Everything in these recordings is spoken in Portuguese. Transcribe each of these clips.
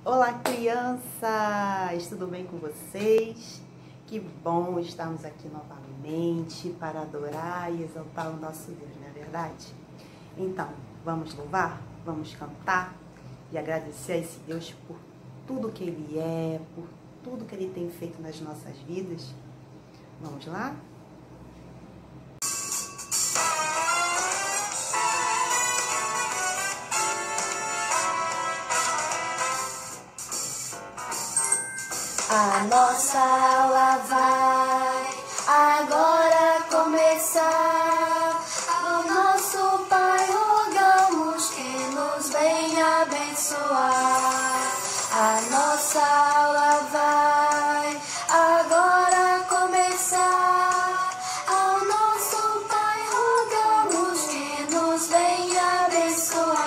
Olá, crianças! Tudo bem com vocês? Que bom estarmos aqui novamente para adorar e exaltar o nosso Deus, não é verdade? Então, vamos louvar, vamos cantar e agradecer a esse Deus por tudo que Ele é, por tudo que Ele tem feito nas nossas vidas. Vamos lá? A nossa aula vai agora começar. Ao nosso Pai rogamos que nos venha abençoar. A nossa aula vai agora começar. Ao nosso Pai rogamos que nos venha abençoar.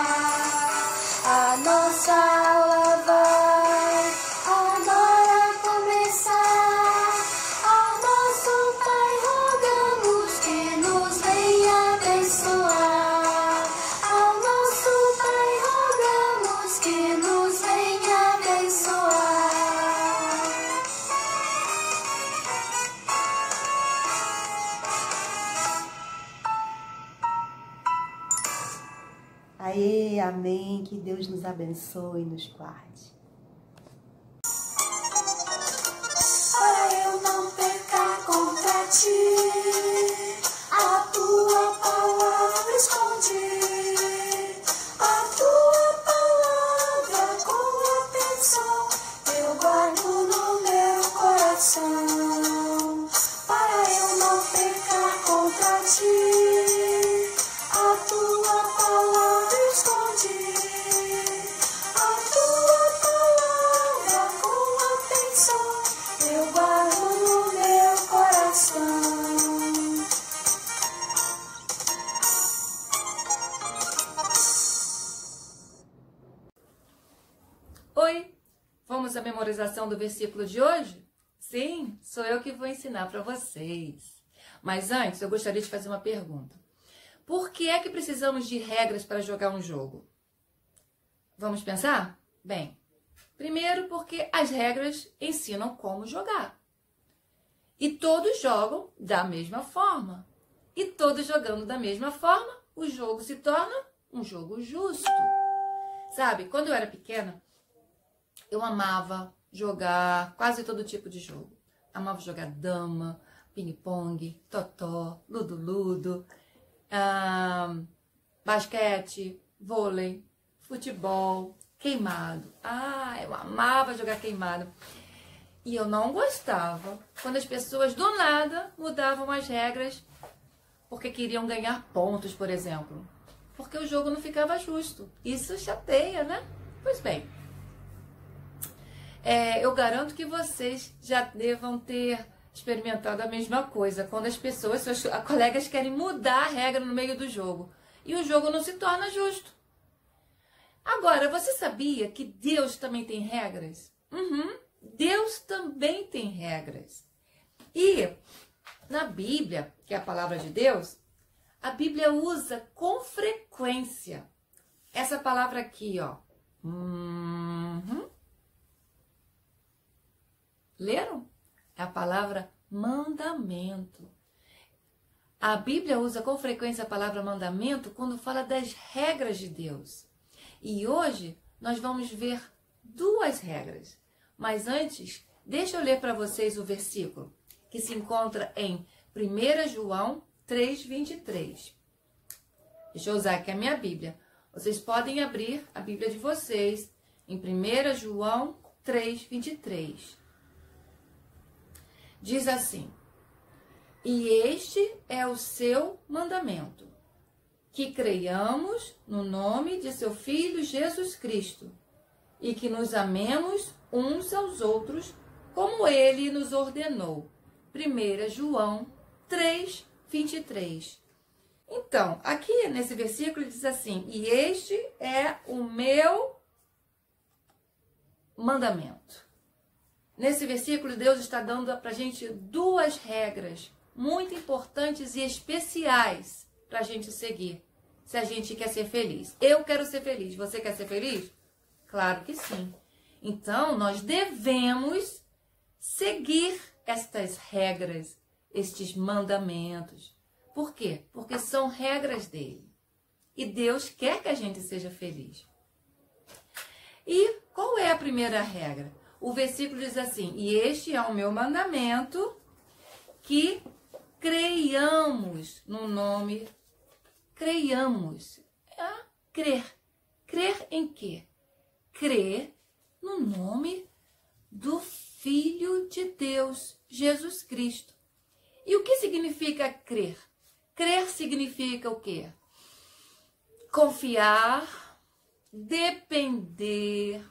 A nossa aula vai agora começar. Ao nosso Pai rogamos que nos venha abençoar. Ao nosso Pai rogamos que nos venha abençoar. Aê, amém, que Deus nos abençoe e nos guarde. Para eu não pecar contra ti, a tua palavra escondi. A tua palavra com atenção eu guardo no meu coração. Para eu não pecar contra ti, a tua palavra escondi. A tua palavra com atenção eu guardo no meu coração. Oi, vamos à memorização do versículo de hoje? Sim, sou eu que vou ensinar para vocês. Mas antes, eu gostaria de fazer uma pergunta. Por que é que precisamos de regras para jogar um jogo? Vamos pensar? Bem, primeiro porque as regras ensinam como jogar. E todos jogam da mesma forma. E todos jogando da mesma forma, o jogo se torna um jogo justo. Sabe, quando eu era pequena, eu amava jogar quase todo tipo de jogo. Amava jogar dama, ping-pong, totó, ludo-ludo, basquete, vôlei, futebol, queimado. Eu amava jogar queimado. E eu não gostava quando as pessoas do nada mudavam as regras porque queriam ganhar pontos, por exemplo. Porque o jogo não ficava justo. Isso chateia, né? Pois bem, eu garanto que vocês já devam ter experimentado a mesma coisa. Quando as pessoas, seus colegas querem mudar a regra no meio do jogo. E o jogo não se torna justo. Agora, você sabia que Deus também tem regras? Deus também tem regras. E na Bíblia, que é a palavra de Deus, a Bíblia usa com frequência essa palavra aqui, ó. Leram? É a palavra mandamento. A Bíblia usa com frequência a palavra mandamento quando fala das regras de Deus. E hoje nós vamos ver duas regras. Mas antes, deixa eu ler para vocês o versículo que se encontra em 1 João 3:23. Deixa eu usar aqui a minha Bíblia. Vocês podem abrir a Bíblia de vocês em 1 João 3:23. Diz assim: e este é o seu mandamento, que creiamos no nome de seu Filho Jesus Cristo e que nos amemos uns aos outros como ele nos ordenou. 1 João 3:23. Então, aqui nesse versículo diz assim: e este é o meu mandamento. Nesse versículo, Deus está dando para a gente duas regras muito importantes e especiais para a gente seguir, se a gente quer ser feliz. Eu quero ser feliz. Você quer ser feliz? Claro que sim. Então, nós devemos seguir estas regras, estes mandamentos. Por quê? Porque são regras dele. E Deus quer que a gente seja feliz. E qual é a primeira regra? O versículo diz assim: e este é o meu mandamento, que creiamos no nome. Creiamos. É crer. Crer em quê? Crer no nome do Filho de Deus, Jesus Cristo. E o que significa crer? Crer significa o quê? Confiar, depender,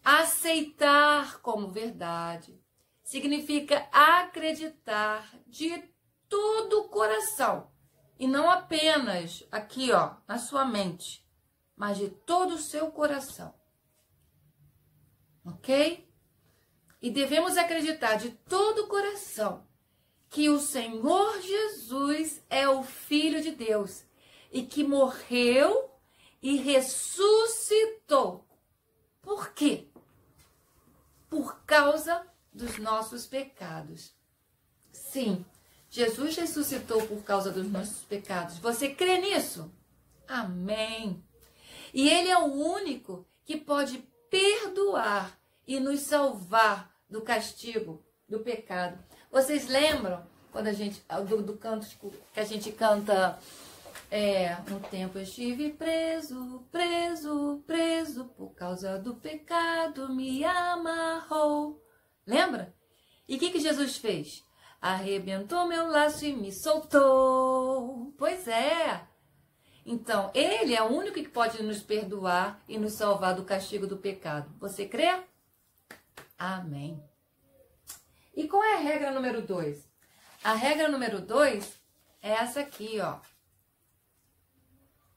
aceitar como verdade. Significa acreditar de todo o coração. E não apenas aqui, ó, na sua mente, mas de todo o seu coração. Ok? E devemos acreditar de todo o coração que o Senhor Jesus é o Filho de Deus e que morreu e ressuscitou. Por quê? Por causa dos nossos pecados. Sim, Jesus ressuscitou por causa dos nossos pecados. Você crê nisso? Amém. E Ele é o único que pode perdoar e nos salvar do castigo, do pecado. Vocês lembram quando a gente do canto que a gente canta um tempo eu estive preso, preso, preso, por causa do pecado me amarrou. Lembra? E o que Jesus fez? Arrebentou meu laço e me soltou. Pois é. Então, Ele é o único que pode nos perdoar e nos salvar do castigo do pecado. Você crê? Amém. E qual é a regra número 2? A regra número 2 é essa aqui, ó.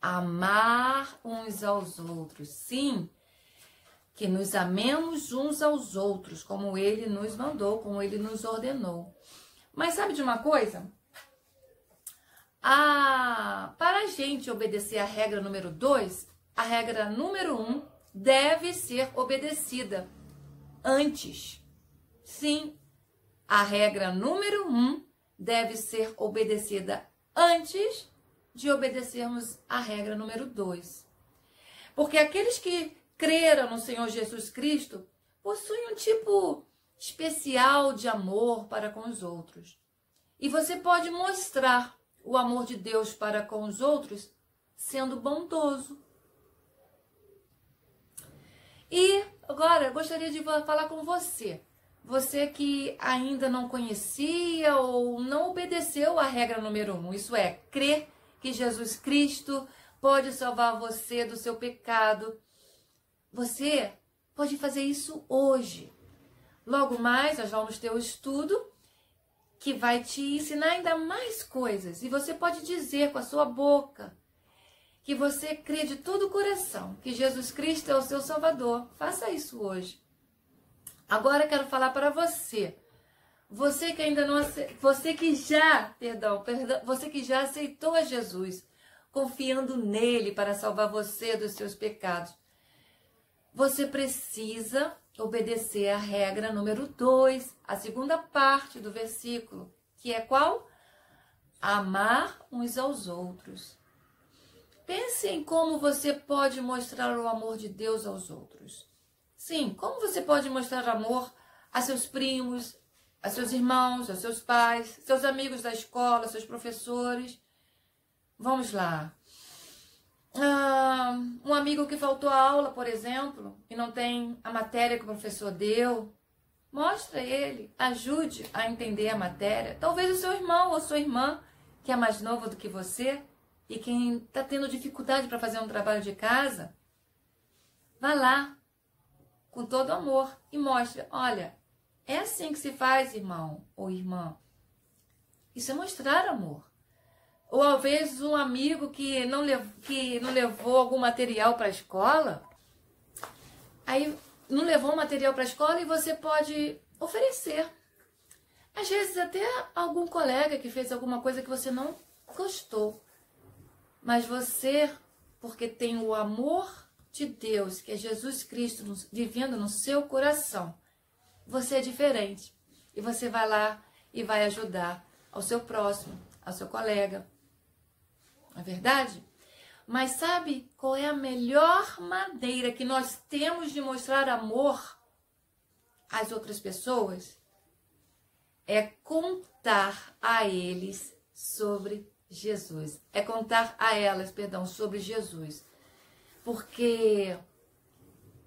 Amar uns aos outros. Sim, que nos amemos uns aos outros, como Ele nos mandou, como Ele nos ordenou. Mas sabe de uma coisa? Para a gente obedecer a regra número 2, a regra número 1 deve ser obedecida antes. Sim, a regra número 1 deve ser obedecida antes de obedecermos a regra número 2. Porque aqueles que creram no Senhor Jesus Cristo possuem um tipo especial de amor para com os outros. E você pode mostrar o amor de Deus para com os outros sendo bondoso. E agora eu gostaria de falar com você. Você que ainda não conhecia ou não obedeceu a regra número 1. Isso é, crer que Jesus Cristo pode salvar você do seu pecado. Você pode fazer isso hoje. Logo mais, nós vamos ter um estudo que vai te ensinar ainda mais coisas. E você pode dizer com a sua boca que você crê de todo o coração que Jesus Cristo é o seu Salvador. Faça isso hoje. Agora eu quero falar para você. Você que ainda não você que já aceitou a Jesus, confiando nele para salvar você dos seus pecados. Você precisa obedecer a regra número 2, a segunda parte do versículo, que é qual? Amar uns aos outros. Pense em como você pode mostrar o amor de Deus aos outros. Sim, como você pode mostrar amor a seus primos, a seus irmãos, a seus pais, seus amigos da escola, seus professores. Vamos lá. Um amigo que faltou a aula, por exemplo, e não tem a matéria que o professor deu, mostra ele, ajude a entender a matéria. Talvez o seu irmão ou sua irmã, que é mais novo do que você, e quem está tendo dificuldade para fazer um trabalho de casa, vá lá, com todo amor, e mostre, olha, é assim que se faz, irmão ou irmã. Isso é mostrar amor. Ou às vezes um amigo que não levou algum material para a escola, aí não levou o material para a escola e você pode oferecer. Às vezes até algum colega que fez alguma coisa que você não gostou. Mas você, porque tem o amor de Deus, que é Jesus Cristo vivendo no seu coração, você é diferente. E você vai lá e vai ajudar ao seu próximo, ao seu colega. Não é verdade? Mas sabe qual é a melhor maneira que nós temos de mostrar amor às outras pessoas? É contar a eles sobre Jesus. É contar a elas, perdão, sobre Jesus. Porque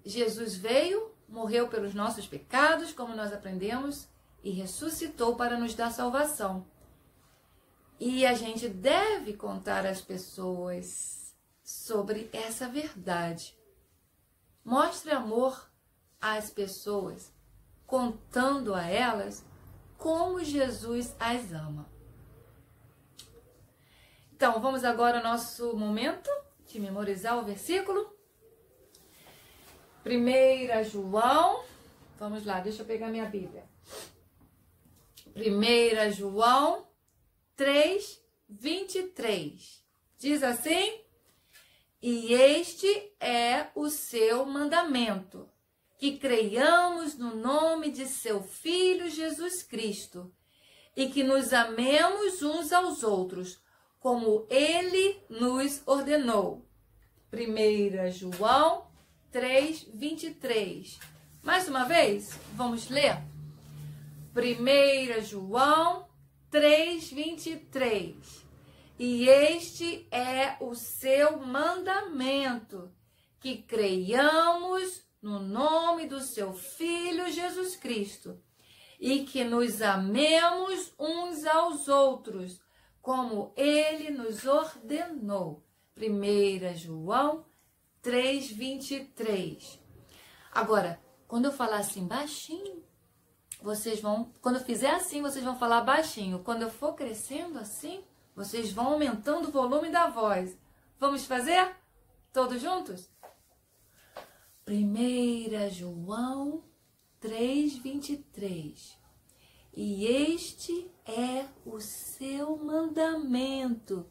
Jesus veio, morreu pelos nossos pecados, como nós aprendemos, e ressuscitou para nos dar salvação. E a gente deve contar às pessoas sobre essa verdade. Mostre amor às pessoas, contando a elas como Jesus as ama. Então, vamos agora ao nosso momento de memorizar o versículo. 1 João, vamos lá, deixa eu pegar minha Bíblia. 1 João 3, 23. Diz assim: e este é o seu mandamento, que creiamos no nome de seu Filho Jesus Cristo, e que nos amemos uns aos outros, como ele nos ordenou. 1 João 3, 23. Mais uma vez, vamos ler? 1 João 3, 23. E este é o seu mandamento, que creiamos no nome do seu Filho Jesus Cristo, e que nos amemos uns aos outros, como ele nos ordenou. 1 João 3, 23. Agora, quando eu falar assim baixinho, vocês vão, quando eu fizer assim, vocês vão falar baixinho. Quando eu for crescendo assim, vocês vão aumentando o volume da voz. Vamos fazer? Todos juntos? 1 João 3, 23. E este é o seu mandamento,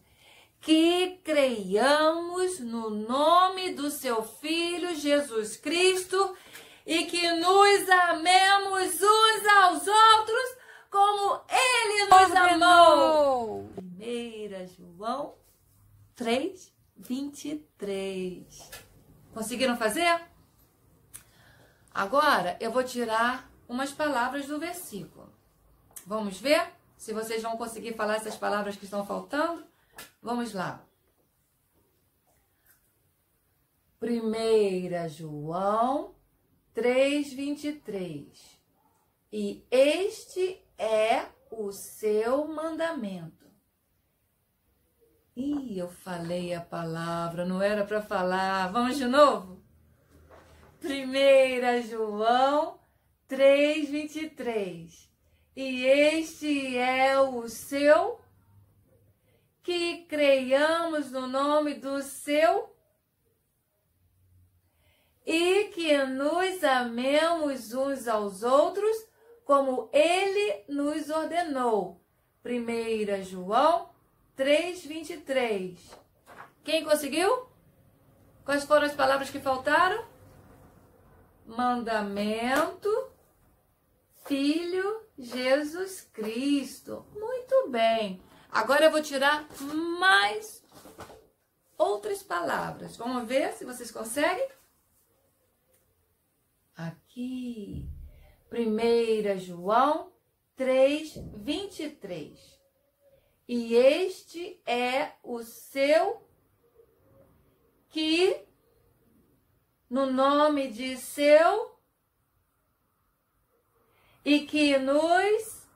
que creiamos no nome do seu Filho Jesus Cristo, e que nos amemos uns aos outros como ele nos amou. 1 João 3, 23. Conseguiram fazer? Agora eu vou tirar umas palavras do versículo. Vamos ver se vocês vão conseguir falar essas palavras que estão faltando? Vamos lá. 1 João 3, 23. E este é o seu mandamento. Ih, eu falei a palavra, não era para falar. Vamos de novo? 1 João 3, 23. E este é o seu, que creiamos no nome do seu, e que nos amemos uns aos outros, como ele nos ordenou. 1 João 3, 23. Quem conseguiu? Quais foram as palavras que faltaram? Mandamento, Filho, Jesus Cristo. Muito bem. Agora eu vou tirar mais outras palavras. Vamos ver se vocês conseguem? Aqui. 1 João 3, 23. E este é o seu, que no nome de seu, e que nos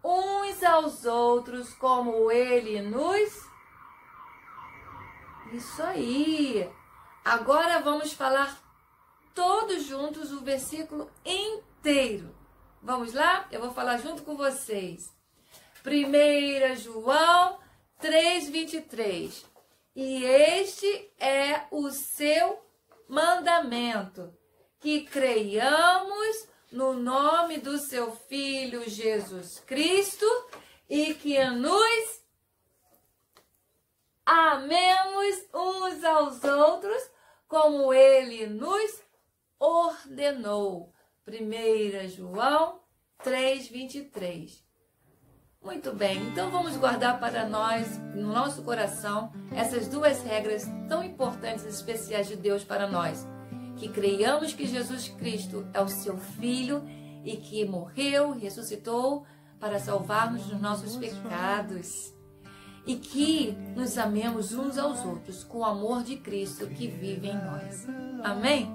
uns aos outros como ele nos. Isso aí. Agora vamos falar todos juntos o versículo inteiro. Vamos lá? Eu vou falar junto com vocês. 1 João 3, 23. E este é o seu mandamento, que creiamos no nome do seu Filho Jesus Cristo, e que nos amemos uns aos outros, como Ele nos ordenou. 1 João 3:23. Muito bem, então vamos guardar para nós, no nosso coração, essas duas regras tão importantes e especiais de Deus para nós. Que creiamos que Jesus Cristo é o seu Filho e que morreu, ressuscitou para salvar-nos dos nossos pecados. E que nos amemos uns aos outros com o amor de Cristo que vive em nós. Amém?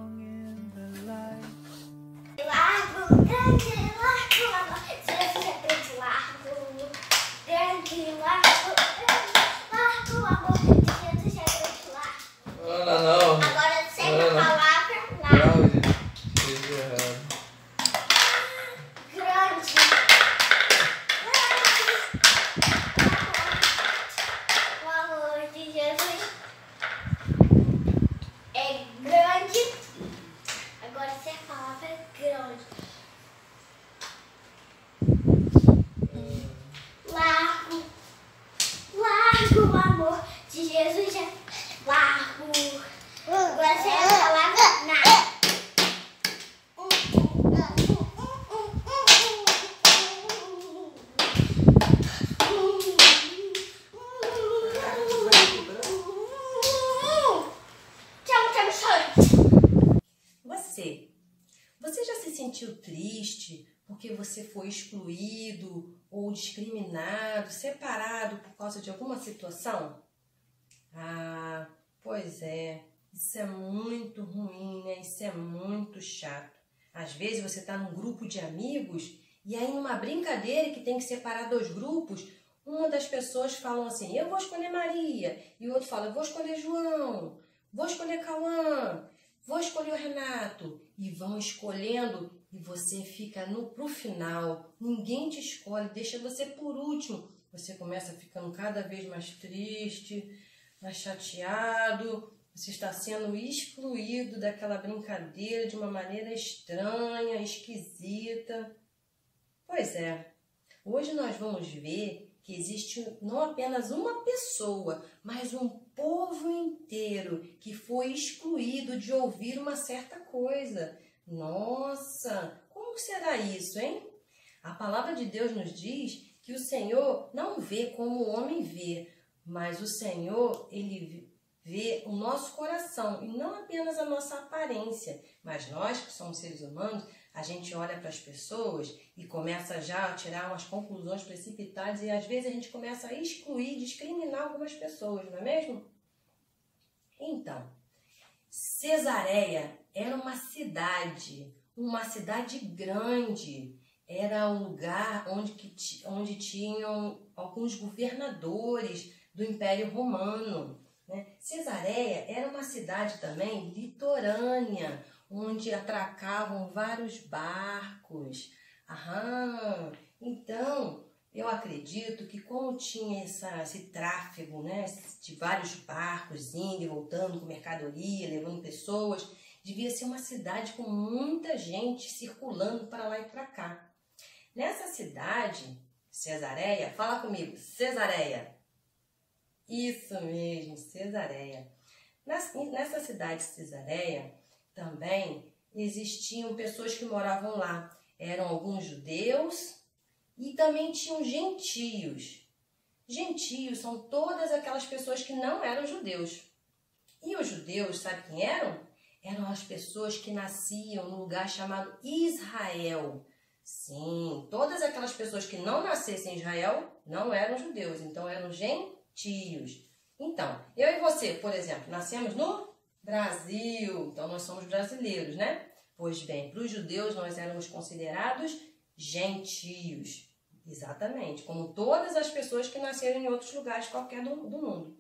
Largo, grande, largo, amor. Jesus é grande, largo. Grande, largo, amor. Jesus é grande, largo. Não. Agora sempre a palavra largo. Cláudia, fez errado. Grande. O amor de Jesus é grande. Agora se a palavra é grande. Largo. Largo, o amor de Jesus é largo. Agora se a palavra nada. Você já se sentiu triste porque você foi excluído ou discriminado, separado por causa de alguma situação? Ah, pois é, isso é muito ruim, né? Isso é muito chato. Às vezes você está num grupo de amigos e aí numa brincadeira que tem que separar dois grupos, uma das pessoas fala assim, eu vou escolher Maria, e o outro fala, eu vou escolher João, vou escolher Cauã, vou escolher o Renato. E vão escolhendo e você fica pro final. Ninguém te escolhe, deixa você por último. Você começa ficando cada vez mais triste, mais chateado. Você está sendo excluído daquela brincadeira de uma maneira estranha, esquisita. Pois é, hoje nós vamos ver que existe não apenas uma pessoa, mas um povo inteiro que foi excluído de ouvir uma certa coisa. Nossa, como será isso, hein? A palavra de Deus nos diz que o Senhor não vê como o homem vê, mas o Senhor, Ele vê o nosso coração e não apenas a nossa aparência. Mas nós, que somos seres humanos, a gente olha para as pessoas e começa já a tirar umas conclusões precipitadas e às vezes a gente começa a excluir, discriminar algumas pessoas, não é mesmo? Então, Cesareia era uma cidade grande, era um lugar onde tinham alguns governadores do Império Romano, né? Cesareia era uma cidade também litorânea, onde atracavam vários barcos. Então, eu acredito que como tinha esse tráfego, né, de vários barcos indo e voltando com mercadoria, levando pessoas, devia ser uma cidade com muita gente circulando para lá e para cá. Nessa cidade, Cesareia, fala comigo, Cesareia. Isso mesmo, Cesareia. Nessa cidade de Cesareia, também existiam pessoas que moravam lá. Eram alguns judeus e também tinham gentios. Gentios são todas aquelas pessoas que não eram judeus. E os judeus, sabe quem eram? Eram as pessoas que nasciam num lugar chamado Israel. Sim, todas aquelas pessoas que não nascessem em Israel não eram judeus, então eram gentios. Então, eu e você, por exemplo, nascemos no Brasil, então nós somos brasileiros, né? Pois bem, para os judeus nós éramos considerados gentios. Exatamente, como todas as pessoas que nasceram em outros lugares qualquer do mundo.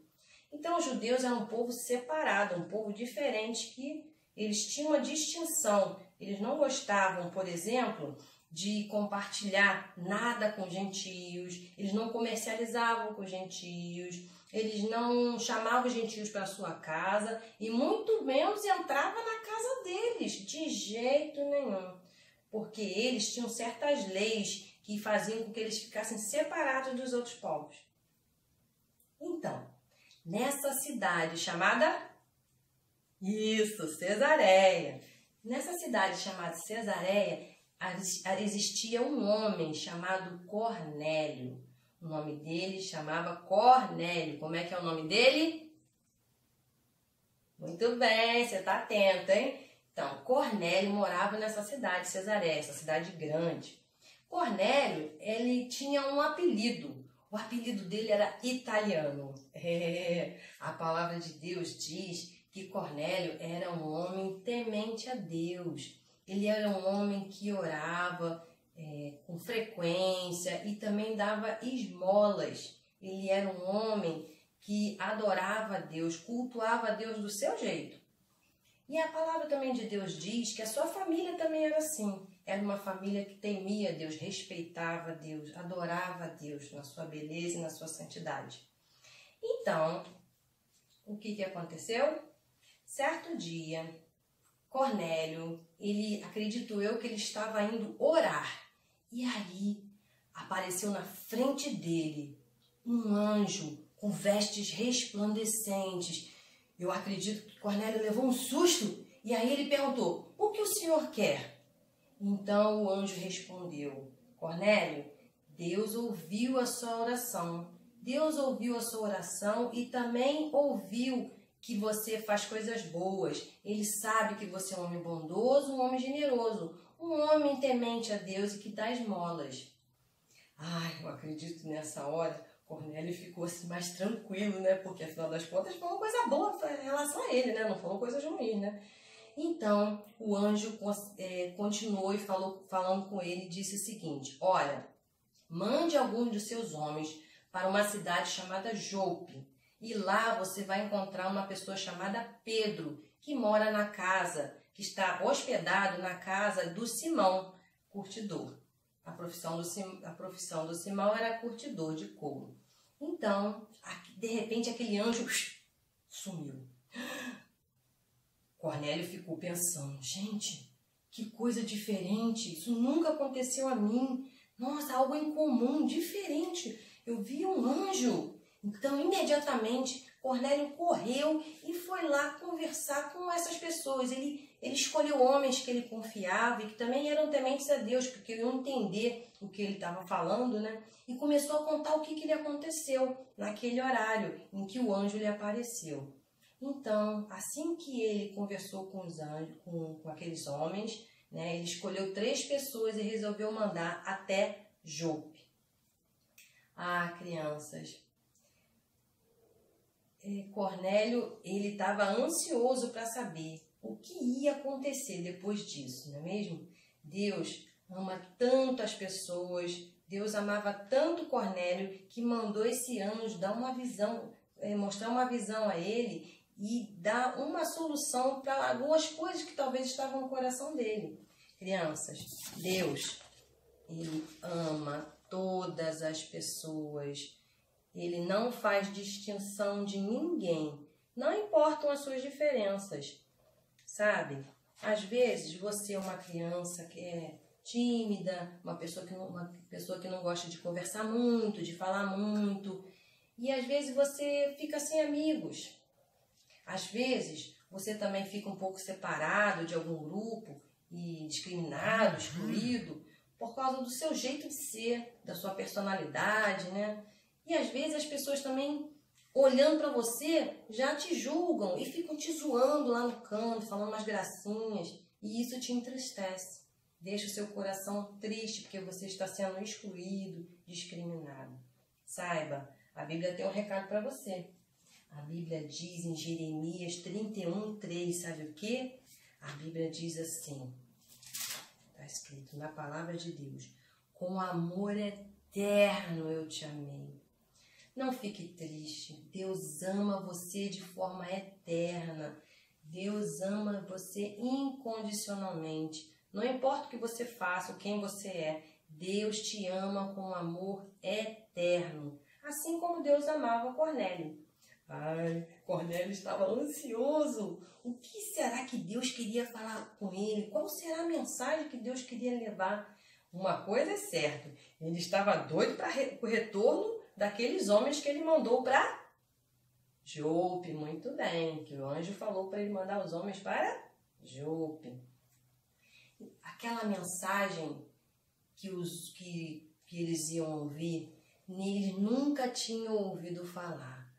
Então os judeus eram um povo separado, um povo diferente, que eles tinham uma distinção. Eles não gostavam, por exemplo, de compartilhar nada com gentios, eles não comercializavam com gentios, eles não chamavam os gentios para a sua casa e muito menos entravam na casa deles, de jeito nenhum. Porque eles tinham certas leis que faziam com que eles ficassem separados dos outros povos. Então, nessa cidade chamada Isso, Cesareia. Nessa cidade chamada Cesareia, existia um homem chamado Cornélio. O nome dele chamava Cornélio. Como é que é o nome dele? Muito bem, você está atento, hein? Então, Cornélio morava nessa cidade, Cesareia, essa cidade grande. Cornélio, ele tinha um apelido. O apelido dele era italiano. A palavra de Deus diz que Cornélio era um homem temente a Deus. Ele era um homem que orava com frequência e também dava esmolas. Ele era um homem que adorava a Deus, cultuava a Deus do seu jeito. E a palavra também de Deus diz que a sua família também era assim. Era uma família que temia Deus, respeitava Deus, adorava a Deus na sua beleza e na sua santidade. Então, o que aconteceu? Certo dia, Cornélio, acredito eu que ele estava indo orar. E aí, apareceu na frente dele um anjo com vestes resplandecentes. Eu acredito que Cornélio levou um susto e aí ele perguntou: o que o senhor quer? Então o anjo respondeu: Cornélio, Deus ouviu a sua oração. Deus ouviu a sua oração e também ouviu que você faz coisas boas. Ele sabe que você é um homem bondoso, um homem generoso, um homem temente a Deus e que dá esmolas. Eu acredito nessa hora Cornélio ficou assim mais tranquilo, né? Porque afinal das contas falou coisa boa em relação a ele, né? Não falou coisas ruins, né? Então o anjo continuou e falando com ele e disse o seguinte: olha, mande alguns dos seus homens para uma cidade chamada Jope. E lá você vai encontrar uma pessoa chamada Pedro, que mora na casa, que está hospedado na casa do Simão, curtidor. A profissão do Simão era curtidor de couro. Então, de repente, aquele anjo sumiu. Cornélio ficou pensando: gente, que coisa diferente, isso nunca aconteceu a mim. Nossa, algo incomum, diferente. Eu vi um anjo. Então, imediatamente, Cornélio correu e foi lá conversar com essas pessoas. Ele escolheu homens que ele confiava e que também eram tementes a Deus, porque iam entender o que ele estava falando, né? E começou a contar o que lhe aconteceu naquele horário em que o anjo lhe apareceu. Então, assim que ele conversou com os anjos, com aqueles homens, né, ele escolheu 3 pessoas e resolveu mandar até Jope. Crianças, Cornélio, ele estava ansioso para saber o que ia acontecer depois disso, não é mesmo? Deus ama tanto as pessoas, Deus amava tanto Cornélio que mandou esse anjo dar uma visão, mostrar uma visão a ele e dar uma solução para algumas coisas que talvez estavam no coração dele. Crianças, Deus, ele ama todas as pessoas. Ele não faz distinção de ninguém. Não importam as suas diferenças. Sabe? Às vezes você é uma criança que é tímida, uma pessoa que não gosta de conversar muito, de falar muito. E às vezes você fica sem amigos. Às vezes você também fica um pouco separado de algum grupo e discriminado, excluído, por causa do seu jeito de ser, da sua personalidade, né? E às vezes as pessoas também, olhando para você, já te julgam e ficam te zoando lá no canto, falando umas gracinhas. E isso te entristece. Deixa o seu coração triste porque você está sendo excluído, discriminado. Saiba, a Bíblia tem um recado para você. A Bíblia diz em Jeremias 31:3, sabe o quê? A Bíblia diz assim, está escrito na palavra de Deus: com amor eterno eu te amei. Não fique triste, Deus ama você de forma eterna. Deus ama você incondicionalmente. Não importa o que você faça, ou quem você é, Deus te ama com amor eterno. Assim como Deus amava Cornélio. Cornélio estava ansioso. O que será que Deus queria falar com ele? Qual será a mensagem que Deus queria levar? Uma coisa é certa, ele estava doido para o retorno daqueles homens que ele mandou para Jope, muito bem, que o anjo falou para ele mandar os homens para Jope. Aquela mensagem que eles iam ouvir, eles nunca tinham ouvido falar.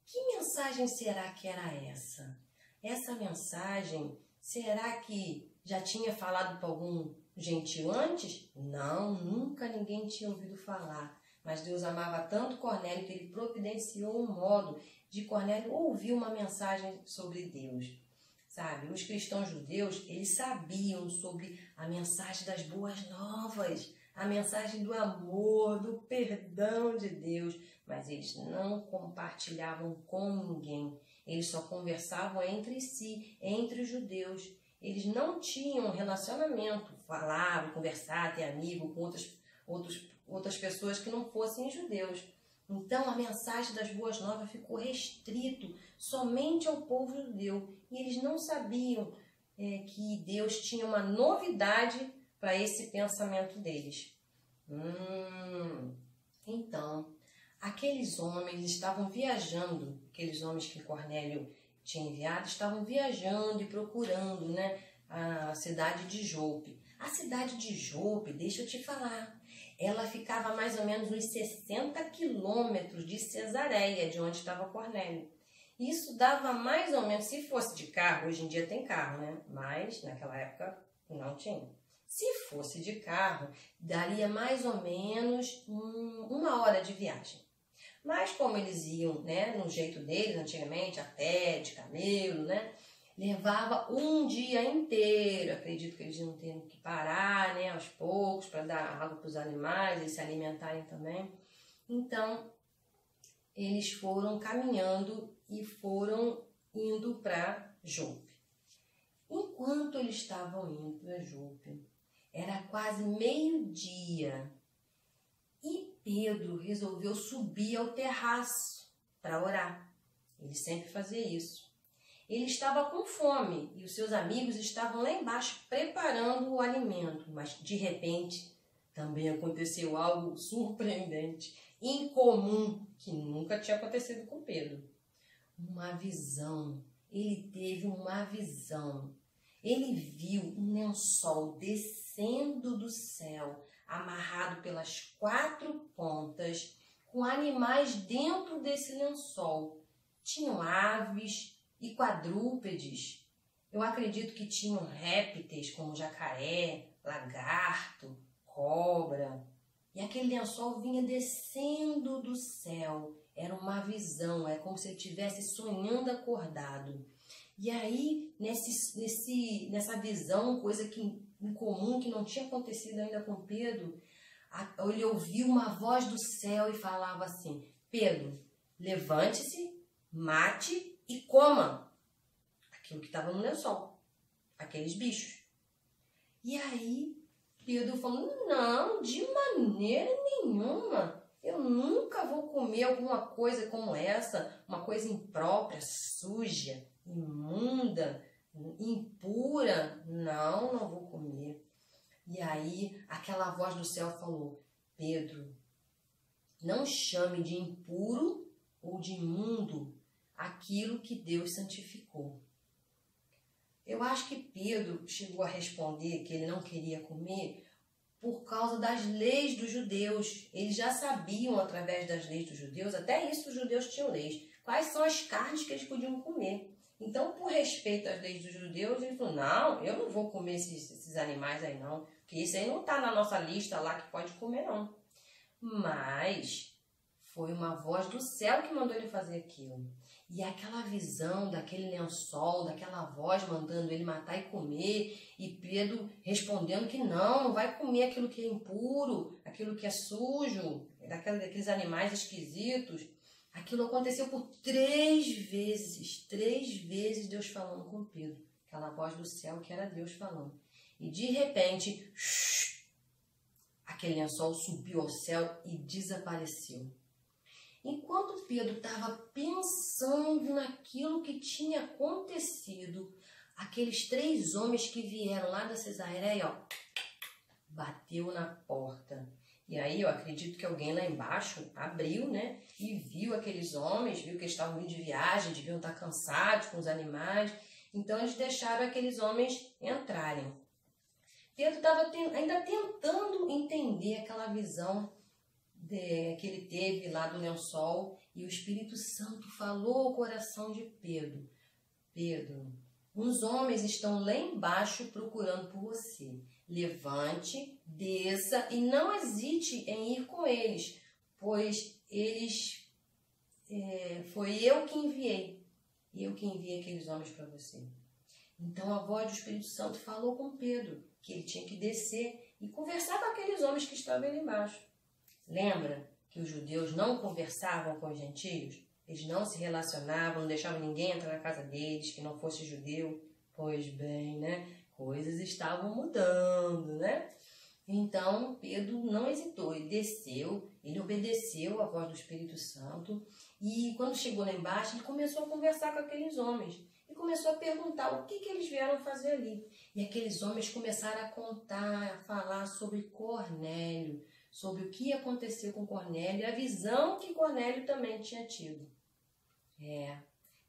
Que mensagem será que era essa? Essa mensagem, será que já tinha falado para algum gentil antes? Não, nunca ninguém tinha ouvido falar. Mas Deus amava tanto Cornélio que ele providenciou um modo de Cornélio ouvir uma mensagem sobre Deus. Sabe, os cristãos judeus, eles sabiam sobre a mensagem das boas novas, a mensagem do amor, do perdão de Deus, mas eles não compartilhavam com ninguém. Eles só conversavam entre si, entre os judeus. Eles não tinham relacionamento, falavam, conversavam, ter amigo com outras pessoas que não fossem judeus. Então a mensagem das boas novas ficou restrito somente ao povo judeu. E eles não sabiam que Deus tinha uma novidade para esse pensamento deles. Então, aqueles homens estavam viajando, aqueles homens que Cornélio tinha enviado, estavam viajando e procurando, né, a cidade de Jope. A cidade de Jope, deixa eu te falar, ela ficava a mais ou menos uns 60 quilômetros de Cesareia, de onde estava Cornélio. Isso dava mais ou menos, se fosse de carro, hoje em dia tem carro, né? Mas naquela época não tinha. Se fosse de carro, daria mais ou menos 1 hora de viagem. Mas como eles iam, né, no jeito deles, antigamente, a pé, de camelo, né, levava um dia inteiro. Acredito que eles não teriam que parar, né, aos poucos, para dar água para os animais, eles se alimentarem também. Então, eles foram caminhando e foram indo para Jope. Enquanto eles estavam indo para Jope, era quase meio-dia e Pedro resolveu subir ao terraço para orar. Ele sempre fazia isso. Ele estava com fome e os seus amigos estavam lá embaixo preparando o alimento, mas de repente também aconteceu algo surpreendente, incomum, que nunca tinha acontecido com Pedro. Uma visão. Ele teve uma visão. Ele viu um lençol descendo do céu, amarrado pelas 4 pontas, com animais dentro desse lençol. Tinham aves e quadrúpedes. Eu acredito que tinham répteis como jacaré, lagarto, cobra. E aquele lençol vinha descendo do céu. Era uma visão, é como se ele estivesse sonhando acordado. E aí, nessa visão, coisa incomum, que não tinha acontecido ainda com Pedro, ele ouviu uma voz do céu e falava assim: Pedro, levante-se, mate e coma aquilo que estava no lençol, aqueles bichos. E aí, Pedro falou: não, de maneira nenhuma. Eu nunca vou comer alguma coisa como essa, uma coisa imprópria, suja, imunda, impura. Não, não vou comer. E aí aquela voz do céu falou: Pedro, não chame de impuro ou de imundo aquilo que Deus santificou. Eu acho que Pedro chegou a responder que ele não queria comer por causa das leis dos judeus. Eles já sabiam, através das leis dos judeus, até isso os judeus tinham leis, quais são as carnes que eles podiam comer. Então, por respeito às leis dos judeus, ele falou: não, eu não vou comer esses animais aí não, porque isso aí não está na nossa lista lá que pode comer não. Mas foi uma voz do céu que mandou ele fazer aquilo. E aquela visão daquele lençol, daquela voz mandando ele matar e comer, e Pedro respondendo que não vai comer aquilo que é impuro, aquilo que é sujo, daqueles animais esquisitos. Aquilo aconteceu por 3 vezes. 3 vezes Deus falando com Pedro. Aquela voz do céu que era Deus falando. E de repente, aquele lençol subiu ao céu e desapareceu. Enquanto Pedro estava pensando naquilo que tinha acontecido, aqueles 3 homens que vieram lá da Cesareia, bateu na porta. E aí eu acredito que alguém lá embaixo abriu, né? E viu aqueles homens, viu que eles estavam vindo de viagem, deviam estar cansados com os animais. Então eles deixaram aqueles homens entrarem. Pedro estava ainda tentando entender aquela visão que ele teve lá do lençol, e o Espírito Santo falou ao coração de Pedro: Pedro, uns homens estão lá embaixo procurando por você. Levante, desça e não hesite em ir com eles, pois foi eu que enviei. Eu que enviei aqueles homens para você. Então a voz do Espírito Santo falou com Pedro que ele tinha que descer e conversar com aqueles homens que estavam ali embaixo. Lembra que os judeus não conversavam com os gentios? Eles não se relacionavam, não deixavam ninguém entrar na casa deles que não fosse judeu. Pois bem, né? Coisas estavam mudando, né? Então, Pedro não hesitou, ele desceu, ele obedeceu à voz do Espírito Santo e quando chegou lá embaixo, ele começou a conversar com aqueles homens e começou a perguntar o que eles vieram fazer ali. E aqueles homens começaram a contar, a falar sobre Cornélio, sobre o que aconteceu com Cornélio e a visão que Cornélio também tinha tido.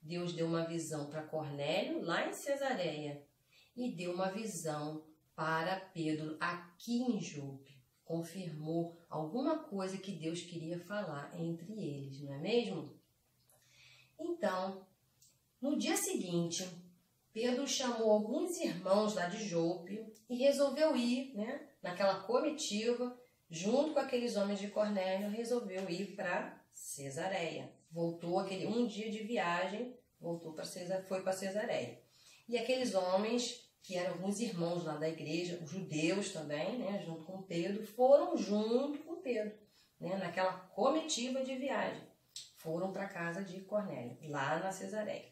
Deus deu uma visão para Cornélio lá em Cesareia e deu uma visão para Pedro aqui em Jope. Confirmou alguma coisa que Deus queria falar entre eles, não é mesmo? Então, no dia seguinte, Pedro chamou alguns irmãos lá de Jope e resolveu ir, né, naquela comitiva, junto com aqueles homens de Cornélio, resolveu ir para Cesareia. Voltou um dia de viagem, foi para Cesareia. E aqueles homens, que eram alguns irmãos lá da igreja, os judeus também, né, junto com Pedro, foram junto com Pedro, né, naquela comitiva de viagem. Foram para a casa de Cornélio, lá na Cesareia.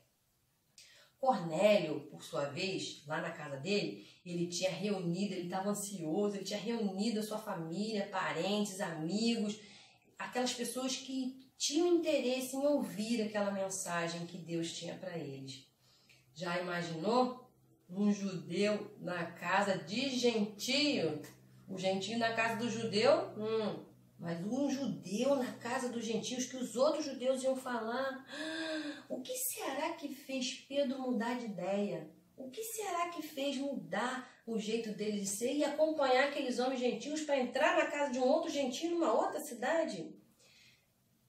Cornélio, por sua vez, lá na casa dele, ele estava ansioso, ele tinha reunido a sua família, parentes, amigos, aquelas pessoas que tinham interesse em ouvir aquela mensagem que Deus tinha para eles. Já imaginou um judeu na casa de gentio? O gentio na casa do judeu? Mas um judeu na casa dos gentios, que os outros judeus iam falar. O que será que fez Pedro mudar de ideia? O que será que fez mudar o jeito dele de ser e acompanhar aqueles homens gentios para entrar na casa de um outro gentio numa outra cidade?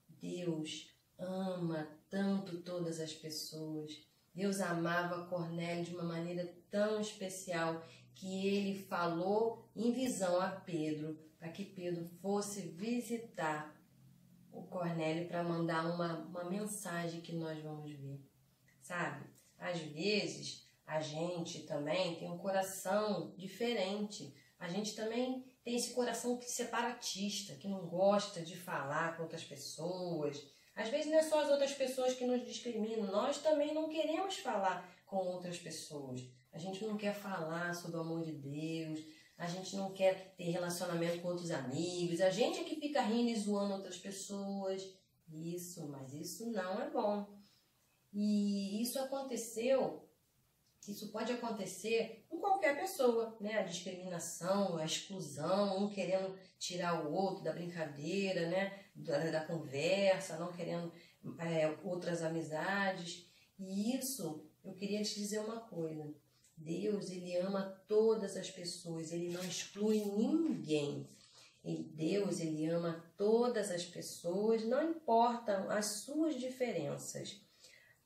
Deus ama tanto todas as pessoas. Deus amava Cornélio de uma maneira tão especial que ele falou em visão a Pedro, para que Pedro fosse visitar o Cornélio para mandar uma mensagem que nós vamos ver. Sabe? Às vezes, a gente também tem um coração diferente. A gente também tem esse coração separatista, que não gosta de falar com outras pessoas. Às vezes não é só as outras pessoas que nos discriminam, nós também não queremos falar com outras pessoas. A gente não quer falar sobre o amor de Deus, a gente não quer ter relacionamento com outros amigos, a gente é que fica rindo e zoando outras pessoas. Mas isso não é bom. E isso pode acontecer com qualquer pessoa, né? A discriminação, a exclusão, um querendo tirar o outro da brincadeira, né? Da conversa, não querendo outras amizades. E isso, eu queria te dizer uma coisa. Deus, Ele ama todas as pessoas, Ele não exclui ninguém. Deus, Ele ama todas as pessoas, não importam as suas diferenças.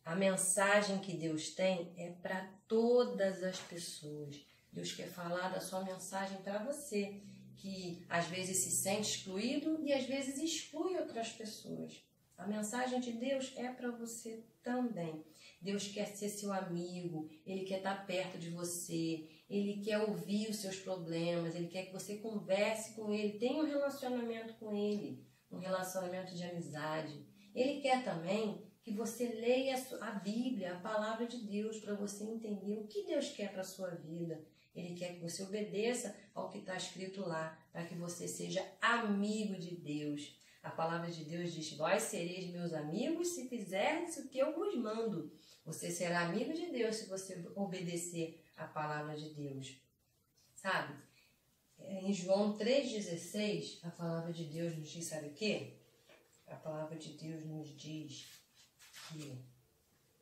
A mensagem que Deus tem é para todas as pessoas. Deus quer falar da sua mensagem para você, que às vezes se sente excluído e às vezes exclui outras pessoas. A mensagem de Deus é para você também. Deus quer ser seu amigo, Ele quer estar perto de você, Ele quer ouvir os seus problemas, Ele quer que você converse com Ele, tenha um relacionamento com Ele, um relacionamento de amizade. Ele quer também que você leia a Bíblia, a palavra de Deus, para você entender o que Deus quer para a sua vida. Ele quer que você obedeça ao que está escrito lá, para que você seja amigo de Deus. A palavra de Deus diz: vós sereis meus amigos se fizerdes o que eu vos mando. Você será amigo de Deus se você obedecer à palavra de Deus. Sabe? Em João 3,16, a palavra de Deus nos diz, sabe o quê? A palavra de Deus nos diz que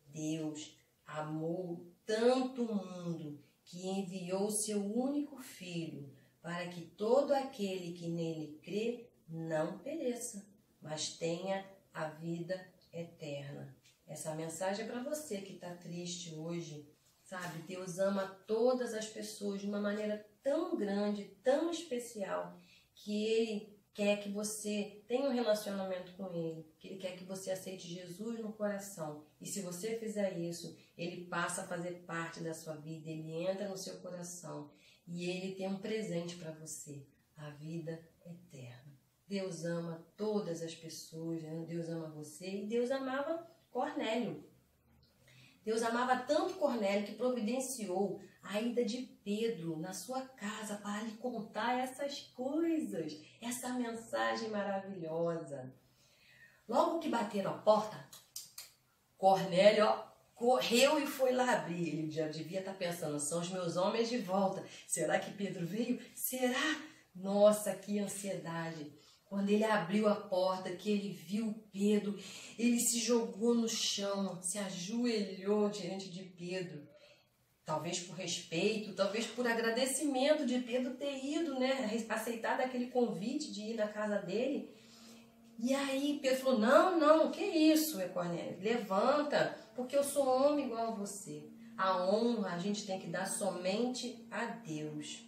Deus amou tanto o mundo que enviou seu único Filho para que todo aquele que nele crê não pereça, mas tenha a vida eterna. Essa mensagem é para você que está triste hoje, sabe? Deus ama todas as pessoas de uma maneira tão grande, tão especial, que Ele quer que você tenha um relacionamento com Ele, que Ele quer que você aceite Jesus no coração. E se você fizer isso, Ele passa a fazer parte da sua vida, Ele entra no seu coração e Ele tem um presente para você, a vida eterna. Deus ama todas as pessoas, né? Deus ama você e Deus amava Cornélio. Deus amava tanto Cornélio que providenciou a ida de Pedro na sua casa para lhe contar essas coisas, essa mensagem maravilhosa. Logo que bateram a porta, Cornélio correu e foi lá abrir. Ele já devia estar pensando, são os meus homens de volta. Será que Pedro veio? Será? Nossa, que ansiedade. Quando ele abriu a porta, que ele viu Pedro, ele se jogou no chão, se ajoelhou diante de Pedro. Talvez por respeito, talvez por agradecimento de Pedro ter ido, né, aceitado aquele convite de ir na casa dele. E aí Pedro falou, não, que isso, Cornélio? Levanta, porque eu sou homem igual a você. A honra a gente tem que dar somente a Deus.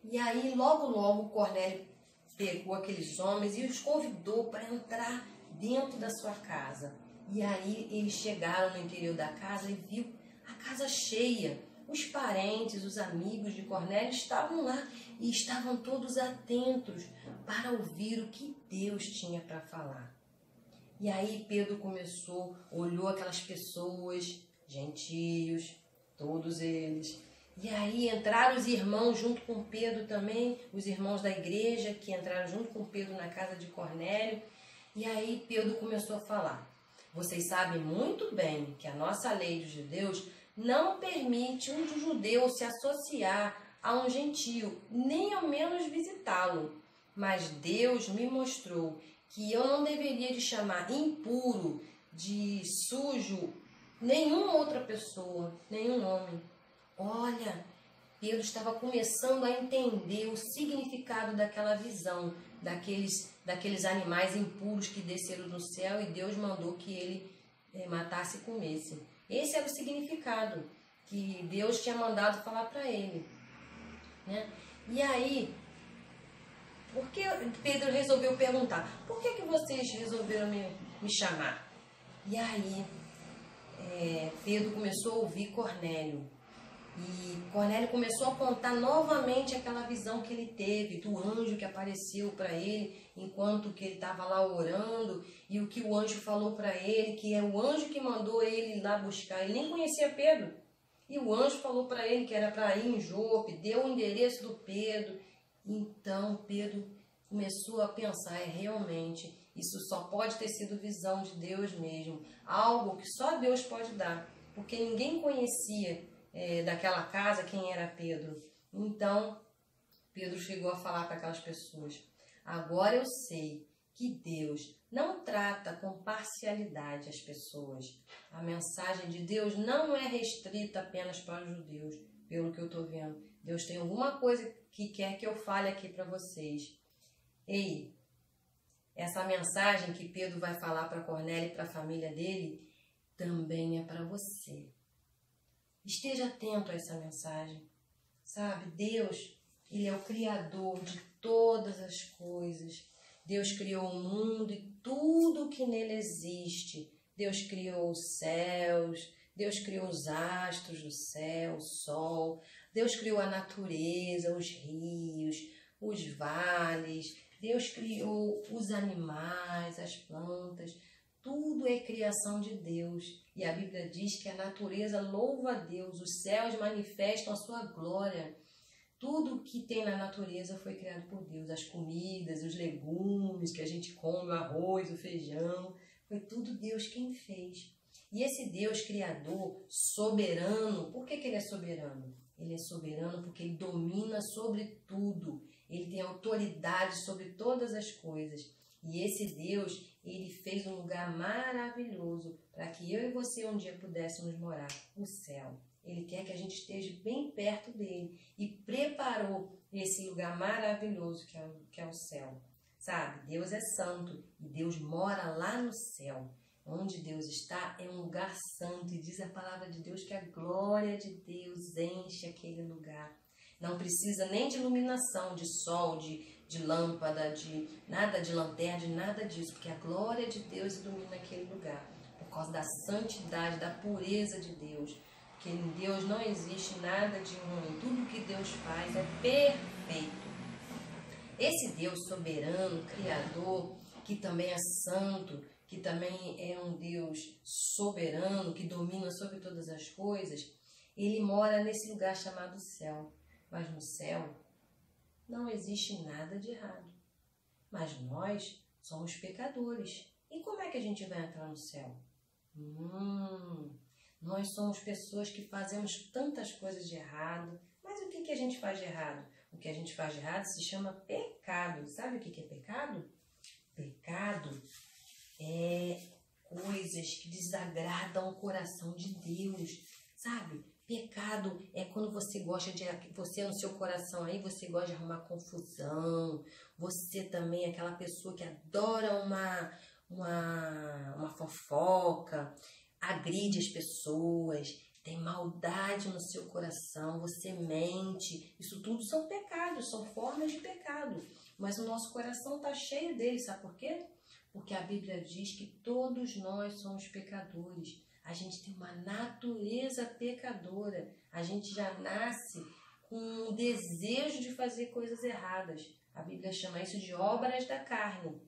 E aí logo Cornélio pegou aqueles homens e os convidou para entrar dentro da sua casa. E aí eles chegaram no interior da casa e viu a casa cheia. Os parentes, os amigos de Cornélio estavam lá e estavam todos atentos para ouvir o que Deus tinha para falar. E aí Pedro olhou aquelas pessoas, gentios, todos eles. E aí entraram os irmãos junto com Pedro também, os irmãos da igreja que entraram junto com Pedro na casa de Cornélio. E aí Pedro começou a falar, vocês sabem muito bem que a nossa lei dos judeus não permite um judeu se associar a um gentio, nem ao menos visitá-lo. Mas Deus me mostrou que eu não deveria de chamar impuro, de sujo, nenhuma outra pessoa, nenhum homem. Olha, Pedro estava começando a entender o significado daquela visão, daqueles animais impuros que desceram do céu e Deus mandou que ele matasse e comesse. Esse era o significado que Deus tinha mandado falar para ele, né? E aí, por que Pedro resolveu perguntar, por que vocês resolveram me chamar? E aí, Pedro começou a ouvir Cornélio. E Cornélio começou a contar novamente aquela visão que ele teve, do anjo que apareceu para ele enquanto que ele estava lá orando, e o que o anjo falou para ele, que é o anjo que mandou ele ir lá buscar. Ele nem conhecia Pedro. E o anjo falou para ele que era para ir em Jope, deu o endereço do Pedro. Então Pedro começou a pensar, realmente, isso só pode ter sido visão de Deus mesmo, algo que só Deus pode dar, porque ninguém conhecia daquela casa quem era Pedro. Então Pedro chegou a falar para aquelas pessoas, agora eu sei que Deus não trata com parcialidade as pessoas. A mensagem de Deus não é restrita apenas para os judeus, pelo que eu estou vendo. Deus tem alguma coisa que quer que eu fale aqui para vocês. Ei, essa mensagem que Pedro vai falar para Cornélio e para a família dele também é para você. Esteja atento a essa mensagem, sabe? Deus, Ele é o Criador de todas as coisas. Deus criou o mundo e tudo que nele existe. Deus criou os céus, Deus criou os astros do céu, o sol. Deus criou a natureza, os rios, os vales. Deus criou os animais, as plantas. Tudo é criação de Deus. E a Bíblia diz que a natureza louva a Deus, os céus manifestam a sua glória. Tudo que tem na natureza foi criado por Deus. As comidas, os legumes que a gente come, o arroz, o feijão, foi tudo Deus quem fez. E esse Deus criador, soberano, por que ele é soberano? Ele é soberano porque Ele domina sobre tudo. Ele tem autoridade sobre todas as coisas. E esse Deus, Ele fez um lugar maravilhoso para que eu e você um dia pudéssemos morar, o céu. Ele quer que a gente esteja bem perto dele e preparou esse lugar maravilhoso que é o céu. Sabe, Deus é santo e Deus mora lá no céu. Onde Deus está é um lugar santo e diz a palavra de Deus que a glória de Deus enche aquele lugar. Não precisa nem de iluminação, de sol, de lâmpada, de nada de lanterna, de nada disso, porque a glória de Deus ilumina aquele lugar. Por causa da santidade, da pureza de Deus. Porque em Deus não existe nada de ruim. Tudo que Deus faz é perfeito. Esse Deus soberano, criador, que também é santo, que também é um Deus soberano, que domina sobre todas as coisas, Ele mora nesse lugar chamado céu. Mas no céu não existe nada de errado. Mas nós somos pecadores. E como é que a gente vai entrar no céu? Nós somos pessoas que fazemos tantas coisas de errado. Mas o que a gente faz de errado? O que a gente faz de errado se chama pecado. Sabe o que é pecado? Pecado é coisas que desagradam o coração de Deus, sabe? Pecado é quando você você no seu coração aí, você gosta de arrumar confusão, você também é aquela pessoa que adora uma fofoca, agride as pessoas, tem maldade no seu coração, você mente, isso tudo são pecados, são formas de pecado, mas o nosso coração está cheio deles, sabe por quê? Porque a Bíblia diz que todos nós somos pecadores. A gente tem uma natureza pecadora. A gente já nasce com um desejo de fazer coisas erradas. A Bíblia chama isso de obras da carne.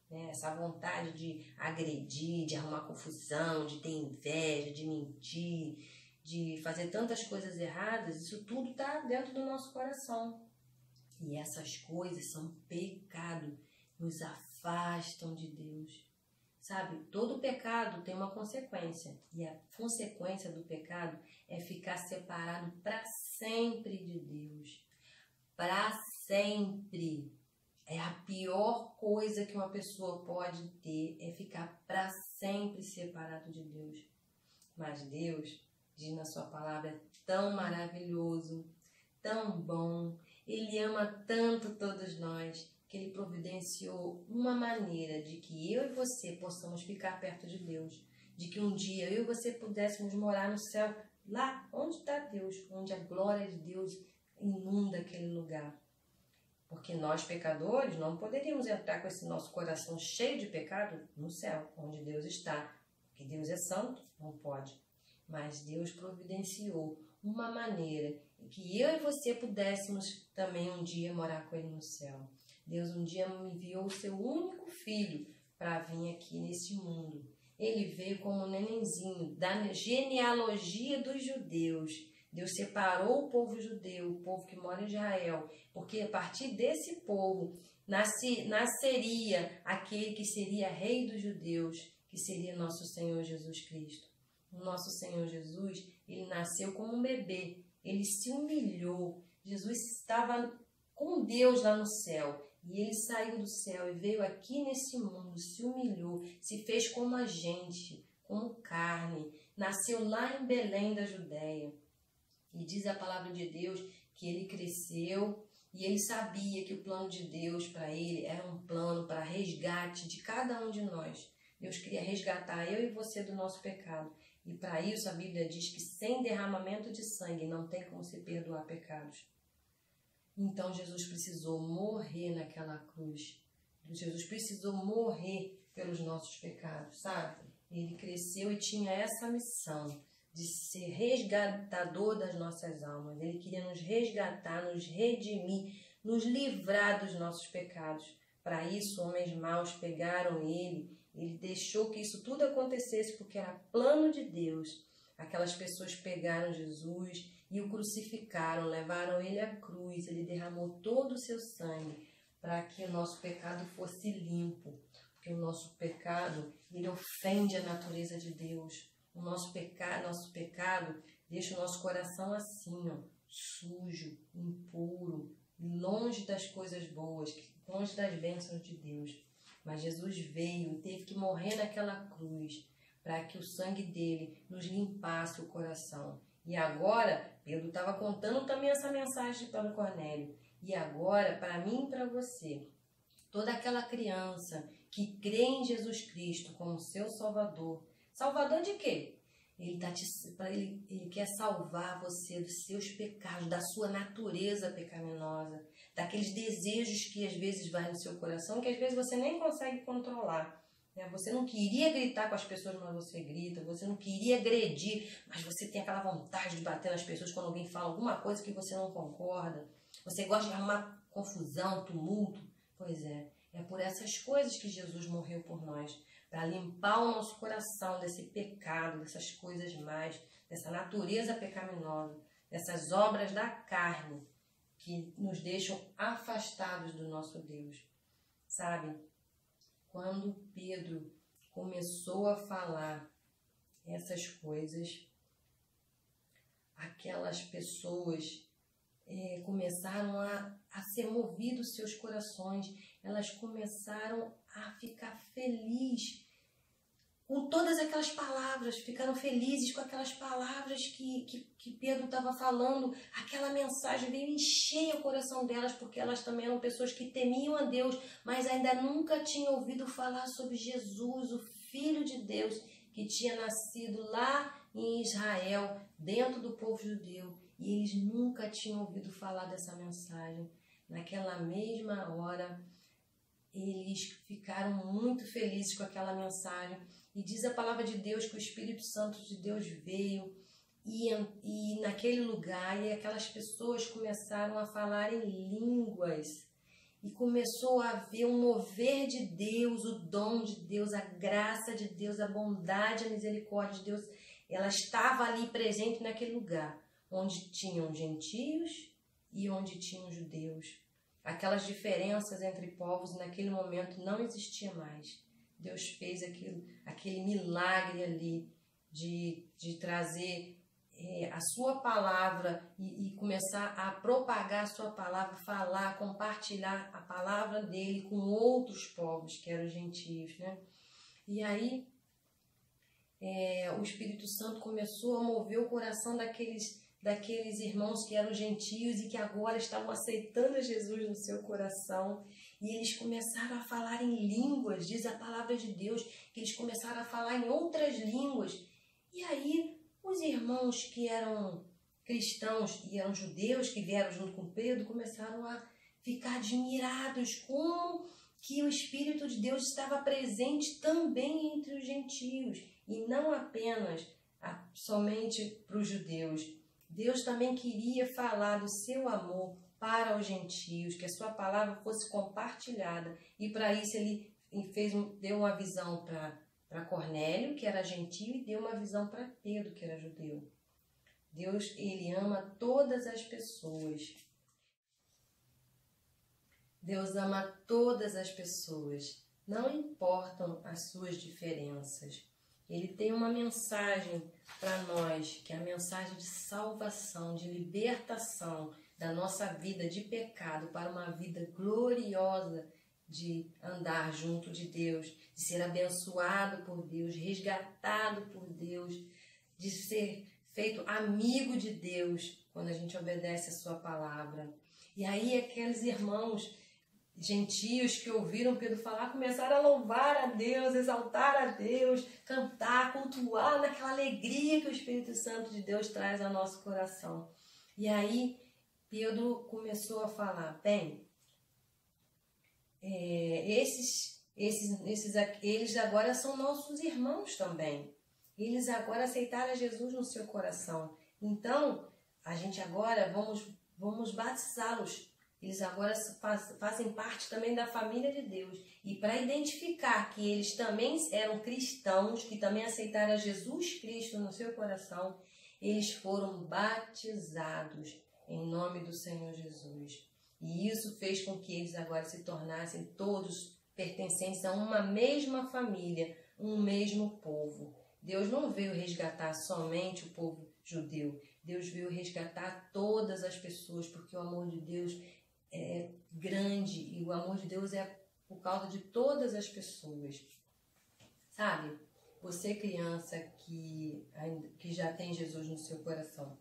Né? Essa vontade de agredir, de arrumar confusão, de ter inveja, de mentir, de fazer tantas coisas erradas. Isso tudo está dentro do nosso coração. E essas coisas são pecado. Nos afastam de Deus. Sabe, todo pecado tem uma consequência. E a consequência do pecado é ficar separado para sempre de Deus. Para sempre. É a pior coisa que uma pessoa pode ter, é ficar para sempre separado de Deus. Mas Deus, diz na sua palavra, é tão maravilhoso, tão bom. Ele ama tanto todos nós, que Ele providenciou uma maneira de que eu e você possamos ficar perto de Deus, de que um dia eu e você pudéssemos morar no céu, lá onde está Deus, onde a glória de Deus inunda aquele lugar. Porque nós, pecadores, não poderíamos entrar com esse nosso coração cheio de pecado no céu, onde Deus está. Porque Deus é santo, não pode. Mas Deus providenciou uma maneira que eu e você pudéssemos também um dia morar com Ele no céu. Deus um dia me enviou o seu único filho para vir aqui nesse mundo. Ele veio como um nenenzinho, da genealogia dos judeus. Deus separou o povo judeu, o povo que mora em Israel, porque a partir desse povo nasceria aquele que seria rei dos judeus, que seria nosso Senhor Jesus Cristo. O nosso Senhor Jesus, Ele nasceu como um bebê, Ele se humilhou. Jesus estava com Deus lá no céu. E Ele saiu do céu e veio aqui nesse mundo, se humilhou, se fez como a gente, como carne. Nasceu lá em Belém da Judéia. E diz a palavra de Deus que Ele cresceu e Ele sabia que o plano de Deus para Ele era um plano para resgate de cada um de nós. Deus queria resgatar eu e você do nosso pecado. E para isso a Bíblia diz que sem derramamento de sangue não tem como se perdoar pecados. Então Jesus precisou morrer naquela cruz. Jesus precisou morrer pelos nossos pecados, sabe? Ele cresceu e tinha essa missão de ser resgatador das nossas almas. Ele queria nos resgatar, nos redimir, nos livrar dos nossos pecados. Para isso, homens maus pegaram Ele. Ele deixou que isso tudo acontecesse porque era plano de Deus. Aquelas pessoas pegaram Jesus e o crucificaram, levaram Ele à cruz. Ele derramou todo o seu sangue para que o nosso pecado fosse limpo. Porque o nosso pecado, ele ofende a natureza de Deus. O nosso pecado deixa o nosso coração assim, ó, sujo, impuro, longe das coisas boas, longe das bênçãos de Deus. Mas Jesus veio e teve que morrer naquela cruz para que o sangue dele nos limpasse o coração. E agora, Pedro estava contando também essa mensagem para o Cornélio. E agora, para mim e para você, toda aquela criança que crê em Jesus Cristo como seu Salvador. Salvador de quê? Ele quer salvar você dos seus pecados, da sua natureza pecaminosa, daqueles desejos que às vezes vai no seu coração, que às vezes você nem consegue controlar. Você não queria gritar com as pessoas, mas você grita. Você não queria agredir, mas você tem aquela vontade de bater nas pessoas quando alguém fala alguma coisa que você não concorda. Você gosta de arrumar confusão, tumulto. Pois é por essas coisas que Jesus morreu por nós, para limpar o nosso coração desse pecado, dessas coisas mais, dessa natureza pecaminosa, dessas obras da carne que nos deixam afastados do nosso Deus. Sabe? Quando Pedro começou a falar essas coisas, aquelas pessoas começaram a ser movidos seus corações, elas começaram a ficar felizes com todas aquelas palavras, ficaram felizes com aquelas palavras que Pedro estava falando. Aquela mensagem veio encher o coração delas, porque elas também eram pessoas que temiam a Deus, mas ainda nunca tinham ouvido falar sobre Jesus, o Filho de Deus, que tinha nascido lá em Israel, dentro do povo judeu, e eles nunca tinham ouvido falar dessa mensagem. Naquela mesma hora, eles ficaram muito felizes com aquela mensagem. E diz a palavra de Deus que o Espírito Santo de Deus veio e naquele lugar, e aquelas pessoas começaram a falar em línguas. E começou a haver um mover de Deus, o dom de Deus, a graça de Deus, a bondade, a misericórdia de Deus. Ela estava ali presente naquele lugar, onde tinham gentios e onde tinham judeus. Aquelas diferenças entre povos naquele momento não existia mais. Deus fez aquele milagre ali de trazer a sua palavra e começar a propagar a sua palavra, falar, compartilhar a palavra dele com outros povos, que eram os gentios, né? E aí o Espírito Santo começou a mover o coração daqueles irmãos que eram gentios e que agora estavam aceitando Jesus no seu coração. E eles começaram a falar em línguas, diz a palavra de Deus, que eles começaram a falar em outras línguas. E aí, os irmãos que eram cristãos e eram judeus, que vieram junto com Pedro, começaram a ficar admirados como que o Espírito de Deus estava presente também entre os gentios, e não apenas somente para os judeus. Deus também queria falar do seu amor para os gentios, que a sua palavra fosse compartilhada. E para isso ele deu uma visão para Cornélio, que era gentio, e deu uma visão para Pedro, que era judeu. Deus, ele ama todas as pessoas. Deus ama todas as pessoas, não importam as suas diferenças. Ele tem uma mensagem para nós, que é a mensagem de salvação, de libertação da nossa vida de pecado para uma vida gloriosa de andar junto de Deus, de ser abençoado por Deus, resgatado por Deus, de ser feito amigo de Deus quando a gente obedece a sua palavra. E aí aqueles irmãos gentios que ouviram Pedro falar começaram a louvar a Deus, exaltar a Deus, cantar, cultuar naquela alegria que o Espírito Santo de Deus traz ao nosso coração. E aí Pedro começou a falar, bem, eles agora são nossos irmãos também. Eles agora aceitaram Jesus no seu coração. Então, a gente agora vamos batizá-los. Eles agora fazem parte também da família de Deus. E para identificar que eles também eram cristãos, que também aceitaram Jesus Cristo no seu coração, eles foram batizados em nome do Senhor Jesus. E isso fez com que eles agora se tornassem todos pertencentes a uma mesma família, um mesmo povo. Deus não veio resgatar somente o povo judeu. Deus veio resgatar todas as pessoas, porque o amor de Deus é grande e o amor de Deus é por causa de todas as pessoas. Sabe? Você, criança que já tem Jesus no seu coração,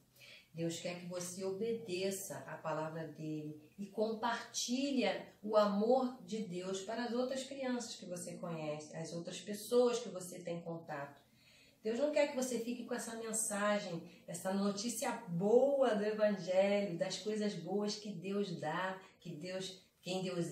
Deus quer que você obedeça a palavra dele e compartilhe o amor de Deus para as outras crianças que você conhece, as outras pessoas que você tem contato. Deus não quer que você fique com essa mensagem, essa notícia boa do Evangelho, das coisas boas que Deus dá, quem Deus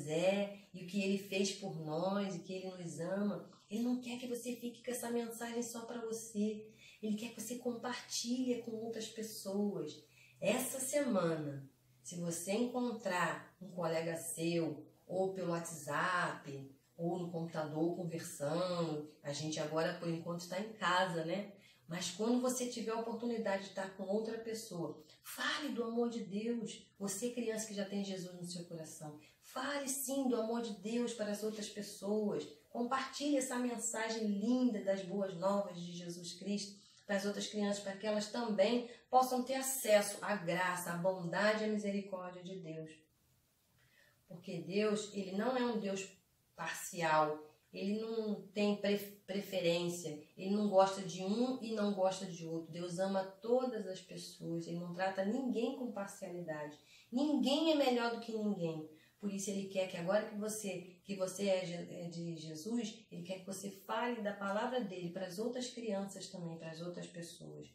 é e o que Ele fez por nós e que Ele nos ama. Ele não quer que você fique com essa mensagem só para você. Ele quer que você compartilhe com outras pessoas. Essa semana, se você encontrar um colega seu, ou pelo WhatsApp, ou no computador conversando, a gente agora por enquanto está em casa, né? Mas quando você tiver a oportunidade de estar com outra pessoa, fale do amor de Deus. Você, criança que já tem Jesus no seu coração, fale sim do amor de Deus para as outras pessoas. Compartilhe essa mensagem linda das boas novas de Jesus Cristo para as outras crianças, para que elas também possam ter acesso à graça, à bondade e à misericórdia de Deus. Porque Deus, Ele não é um Deus parcial, Ele não tem preferência, Ele não gosta de um e não gosta de outro. Deus ama todas as pessoas, Ele não trata ninguém com parcialidade. Ninguém é melhor do que ninguém. Por isso Ele quer que agora que você é de Jesus, Ele quer que você fale da palavra dEle para as outras crianças também, para as outras pessoas.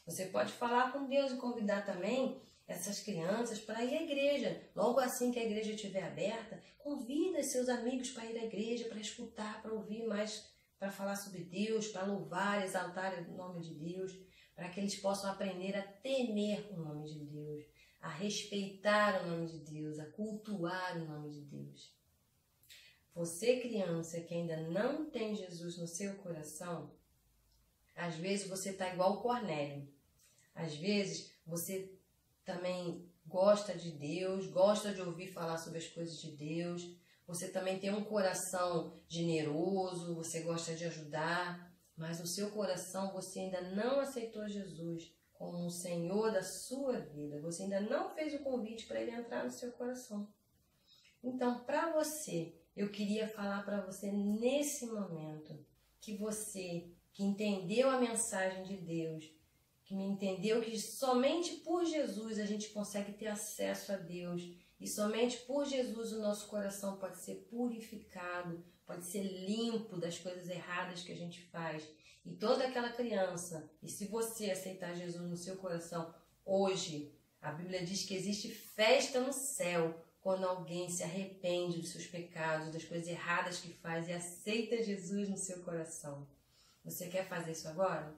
Você pode falar com Deus e convidar também essas crianças para ir à igreja. Logo assim que a igreja estiver aberta, convida seus amigos para ir à igreja, para escutar, para ouvir mais, para falar sobre Deus, para louvar, exaltar o nome de Deus, para que eles possam aprender a temer o nome de Deus, a respeitar o nome de Deus, a cultuar o nome de Deus. Você, criança que ainda não tem Jesus no seu coração, às vezes você está igual o Cornélio. Às vezes você também gosta de Deus, gosta de ouvir falar sobre as coisas de Deus. Você também tem um coração generoso, você gosta de ajudar, mas no seu coração você ainda não aceitou Jesus como o Senhor da sua vida. Você ainda não fez o convite para Ele entrar no seu coração. Então, para você, eu queria falar para você nesse momento que você que entendeu a mensagem de Deus, que me entendeu que somente por Jesus a gente consegue ter acesso a Deus e somente por Jesus o nosso coração pode ser purificado, pode ser limpo das coisas erradas que a gente faz. E toda aquela criança, e se você aceitar Jesus no seu coração, hoje a Bíblia diz que existe festa no céu quando alguém se arrepende dos seus pecados, das coisas erradas que faz e aceita Jesus no seu coração. Você quer fazer isso agora?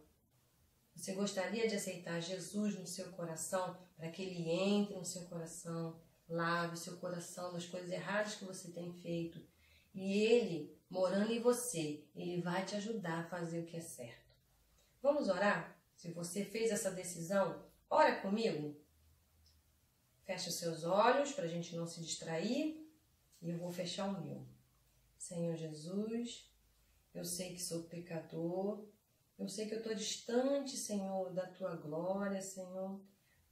Você gostaria de aceitar Jesus no seu coração para que Ele entre no seu coração, lave o seu coração das coisas erradas que você tem feito e Ele, morando em você, Ele vai te ajudar a fazer o que é certo. Vamos orar? Se você fez essa decisão, ora comigo. Feche os seus olhos para a gente não se distrair e eu vou fechar o meu. Senhor Jesus, eu sei que sou pecador, eu sei que eu estou distante, Senhor, da Tua glória, Senhor,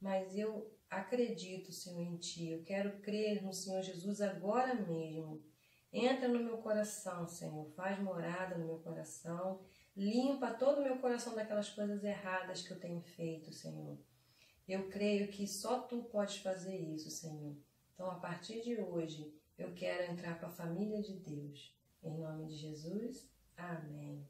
mas eu acredito, Senhor, em Ti. Eu quero crer no Senhor Jesus agora mesmo. Entra no meu coração, Senhor, faz morada no meu coração, limpa todo o meu coração daquelas coisas erradas que eu tenho feito, Senhor. Eu creio que só Tu podes fazer isso, Senhor. Então, a partir de hoje, eu quero entrar para a família de Deus. Em nome de Jesus, amém.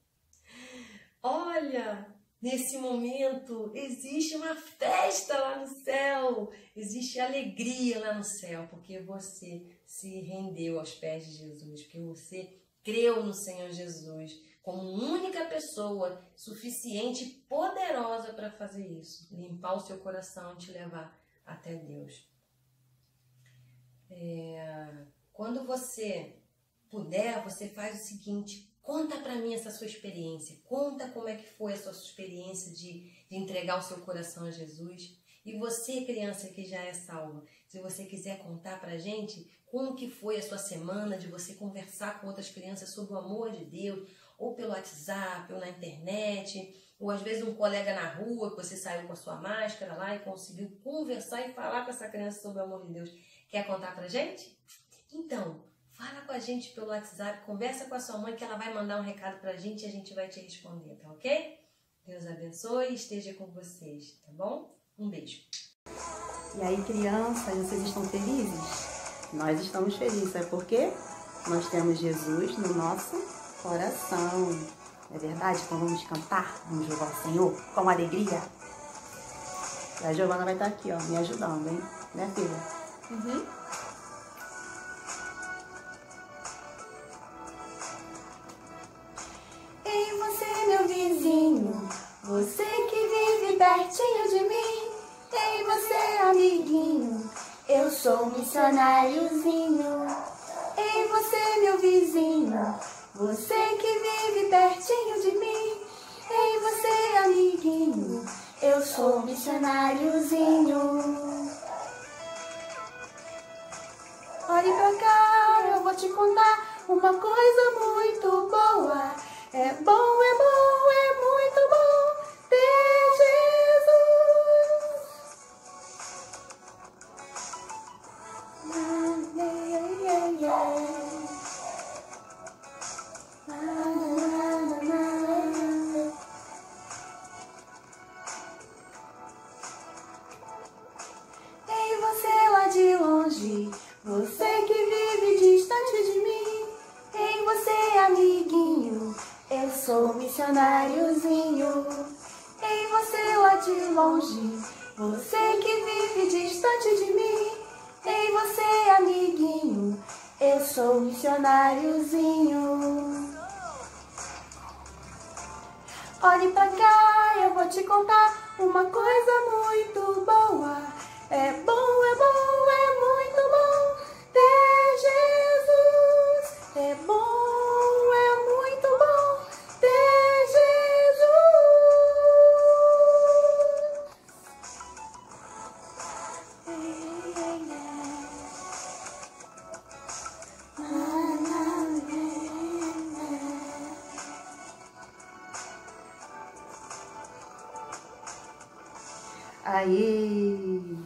Olha, nesse momento existe uma festa lá no céu, existe alegria lá no céu, porque você se rendeu aos pés de Jesus, porque você creu no Senhor Jesus como única pessoa suficiente e poderosa para fazer isso, limpar o seu coração e te levar até Deus. Quando você puder, você faz o seguinte: conta para mim essa sua experiência. Conta como é que foi a sua experiência de entregar o seu coração a Jesus. E você, criança que já é salva, se você quiser contar pra gente como que foi a sua semana, de você conversar com outras crianças sobre o amor de Deus, ou pelo WhatsApp, ou na internet, Ou às vezes um colega na rua, que você saiu com a sua máscara lá e conseguiu conversar e falar com essa criança sobre o amor de Deus. Quer contar pra gente? Então, fala com a gente pelo WhatsApp, conversa com a sua mãe que ela vai mandar um recado pra gente e a gente vai te responder, tá ok? Deus abençoe e esteja com vocês, tá bom? Um beijo. E aí, crianças, vocês estão felizes? Nós estamos felizes, sabe por quê? Nós temos Jesus no nosso coração. Não é verdade? Então vamos cantar, vamos louvar o Senhor com alegria. E a Giovana vai estar aqui, ó, me ajudando, hein? Né, filha? Ei, você, meu vizinho, você que vive pertinho de mim. Ei, você, amiguinho, eu sou um missionáriozinho. Ei, você, meu vizinho, você que vive pertinho de mim. Ei, você, amiguinho, eu sou um missionáriozinho. Olhe pra cá, eu vou te contar uma coisa muito boa. É bom, é muito bom ter Jesus. Ei, você lá de longe, você que vive distante de mim. Ei, você, amiguinho, eu sou um missionáriozinho. Ei, você lá de longe, você que vive distante de mim. Ei, você, amiguinho, eu sou um missionáriozinho. Olhe pra cá, eu vou te contar uma coisa muito boa. É bom, é muito bom ter Jesus. É bom, é muito bom ter Jesus. Aí.